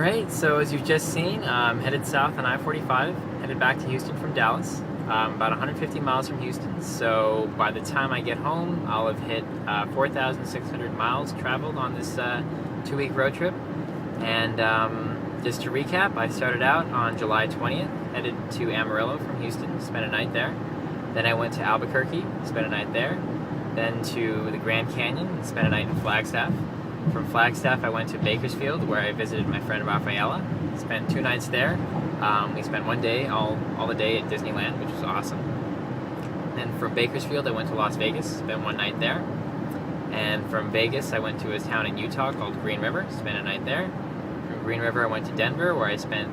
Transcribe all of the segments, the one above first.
Alright, so as you've just seen, headed south on I-45, headed back to Houston from Dallas, about 150 miles from Houston, so by the time I get home, I'll have hit 4,600 miles traveled on this 2-week road trip. And just to recap, I started out on July 20th, headed to Amarillo from Houston, spent a night there. Then I went to Albuquerque, spent a night there. Then to the Grand Canyon, spent a night in Flagstaff. From Flagstaff, I went to Bakersfield, where I visited my friend Rafaela. Spent 2 nights there. We spent one day, all the day at Disneyland, which was awesome. Then from Bakersfield, I went to Las Vegas, spent 1 night there. And from Vegas, I went to a town in Utah called Green River, spent a night there. From Green River, I went to Denver, where I spent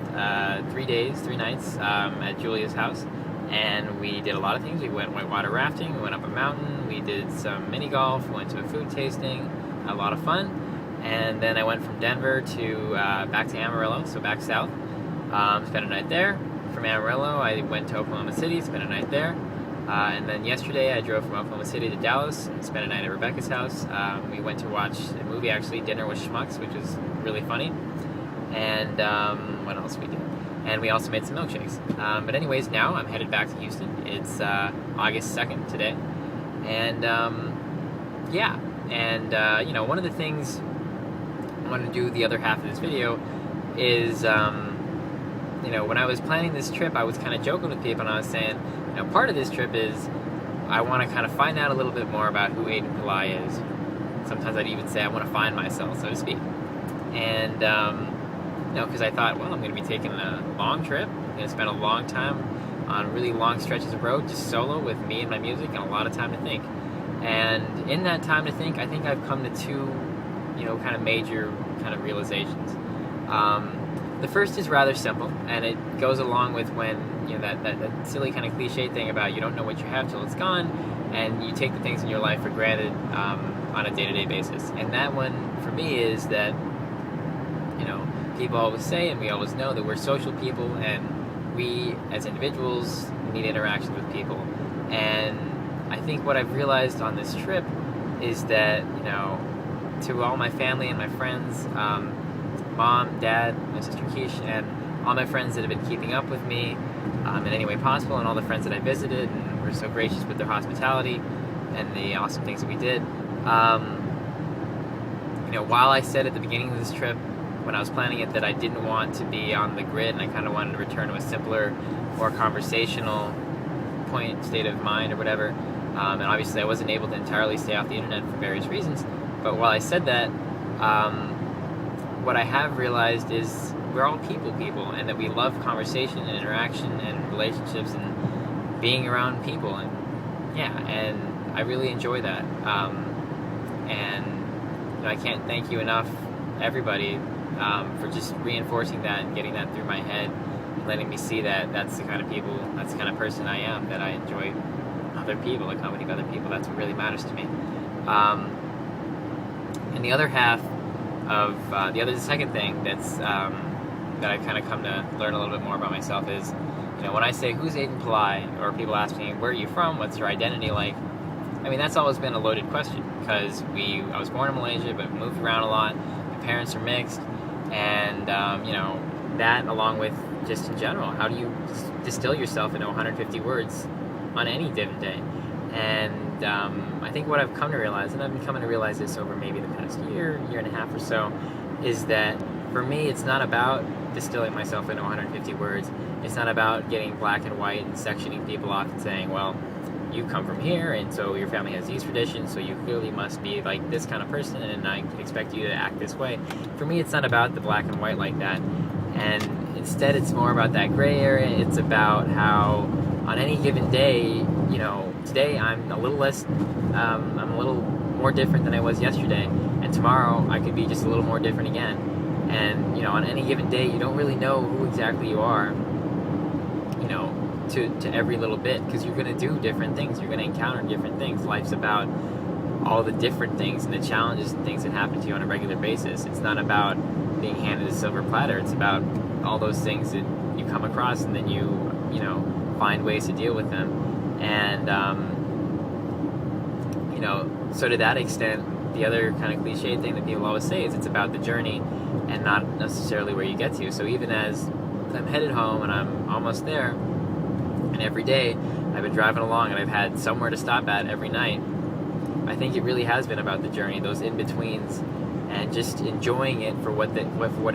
3 days, 3 nights at Julia's house. And we did a lot of things. We went whitewater rafting, we went up a mountain, we did some mini golf, went to a food tasting, a lot of fun. And then I went from Denver to back to Amarillo, so back south. Spent a night there. From Amarillo, I went to Oklahoma City, spent a night there. And then yesterday, I drove from Oklahoma City to Dallas and spent a night at Rebecca's house. We went to watch a movie, actually, Dinner with Schmucks, which was really funny. And what else we did? And we also made some milkshakes. But anyways, now I'm headed back to Houston. It's August 2nd today. And yeah. And one of the things I want to do the other half of this video is, when I was planning this trip, I was kind of joking with people, and I was saying, part of this trip is I want to kind of find out a little bit more about who Aiden Pillai is. Sometimes I'd even say I want to find myself, so to speak. And, because I thought, well, I'm going to be taking a long trip. I'm going to spend a long time on really long stretches of road, just solo with me and my music, and a lot of time to think. And in that time to think, I think I've come to 2, kind of major kind of realizations. The first is rather simple, and it goes along with when, that silly kind of cliche thing about you don't know what you have till it's gone, and you take the things in your life for granted on a day-to-day basis. And that one, for me, is that, people always say, and we always know, that we're social people, and we, as individuals, need interactions with people. And I think what I've realized on this trip is that, to all my family and my friends, mom, dad, my sister Keish, and all my friends that have been keeping up with me in any way possible, and all the friends that I visited and were so gracious with their hospitality and the awesome things that we did. While I said at the beginning of this trip, when I was planning it, that I didn't want to be on the grid, and I kind of wanted to return to a simpler, more conversational state of mind or whatever, and obviously I wasn't able to entirely stay off the internet for various reasons. But while I said that, what I have realized is we're all people, and that we love conversation and interaction and relationships and being around people, and I really enjoy that. And I can't thank you enough, everybody, for just reinforcing that and getting that through my head, and letting me see that that's the kind of person I am, that I enjoy other people, the company of other people. That's what really matters to me. And the other half of the second thing that's that I've kind of come to learn a little bit more about myself is, when I say who's Aiden Pillai, or people ask me where are you from, what's your identity like, I mean, that's always been a loaded question, because I was born in Malaysia but moved around a lot. My parents are mixed, and that, along with just in general, how do you distill yourself into 150 words on any given day? And I think what I've come to realize, and I've been coming to realize this over maybe the past year and a half or so, is that for me, it's not about distilling myself into 150 words. It's not about getting black and white and sectioning people off and saying, well, you come from here, and so your family has these traditions, so you clearly must be like this kind of person, and I expect you to act this way. For me, it's not about the black and white like that. And instead, it's more about that gray area. It's about how on any given day, today I'm a little less, I'm a little more different than I was yesterday, and tomorrow I could be just a little more different again. And, on any given day, you don't really know who exactly you are, to every little bit, because you're going to do different things. You're going to encounter different things. Life's about all the different things and the challenges and things that happen to you on a regular basis. It's not about being handed a silver platter. It's about all those things that you come across, and then you find ways to deal with them. And, so to that extent, the other kind of cliche thing that people always say is it's about the journey and not necessarily where you get to. So even as I'm headed home and I'm almost there, and every day I've been driving along and I've had somewhere to stop at every night, I think it really has been about the journey, those in-betweens, and just enjoying it for what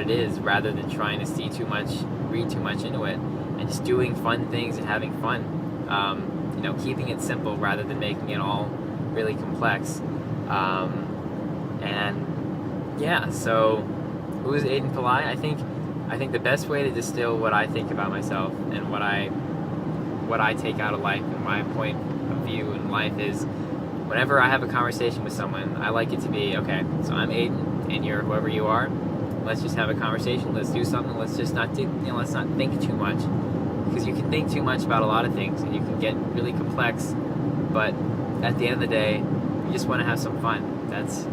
it is, rather than trying to see too much, read too much into it, and just doing fun things and having fun. Keeping it simple rather than making it all really complex. So who is Aiden Pillai? I think the best way to distill what I think about myself and what I take out of life and my point of view in life is, whenever I have a conversation with someone, I like it to be, okay, so I'm Aiden and you're whoever you are. Let's just have a conversation. Let's do something. Let's just not let's not think too much, because you can think too much about a lot of things and you can get really complex. But at the end of the day, you just want to have some fun. That's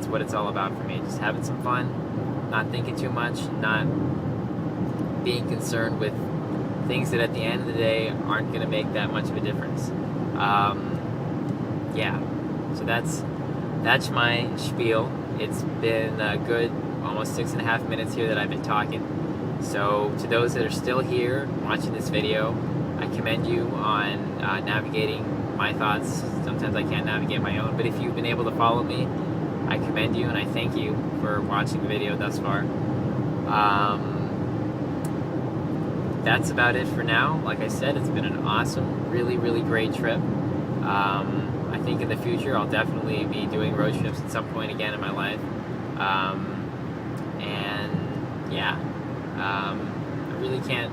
what it's all about for me. Just having some fun, not thinking too much, not being concerned with things that at the end of the day aren't going to make that much of a difference. So that's my spiel. It's been a good almost 6.5 minutes here that I've been talking. So to those that are still here watching this video, I commend you on navigating my thoughts. Sometimes I can't navigate my own, but if you've been able to follow me, I commend you and I thank you for watching the video thus far. That's about it for now. Like I said, it's been an awesome, really, really great trip. I think in the future I'll definitely be doing road trips at some point again in my life. I really can't,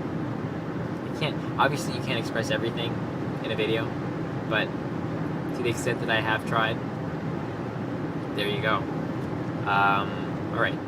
obviously you can't express everything in a video, but to the extent that I have tried, there you go. Alright.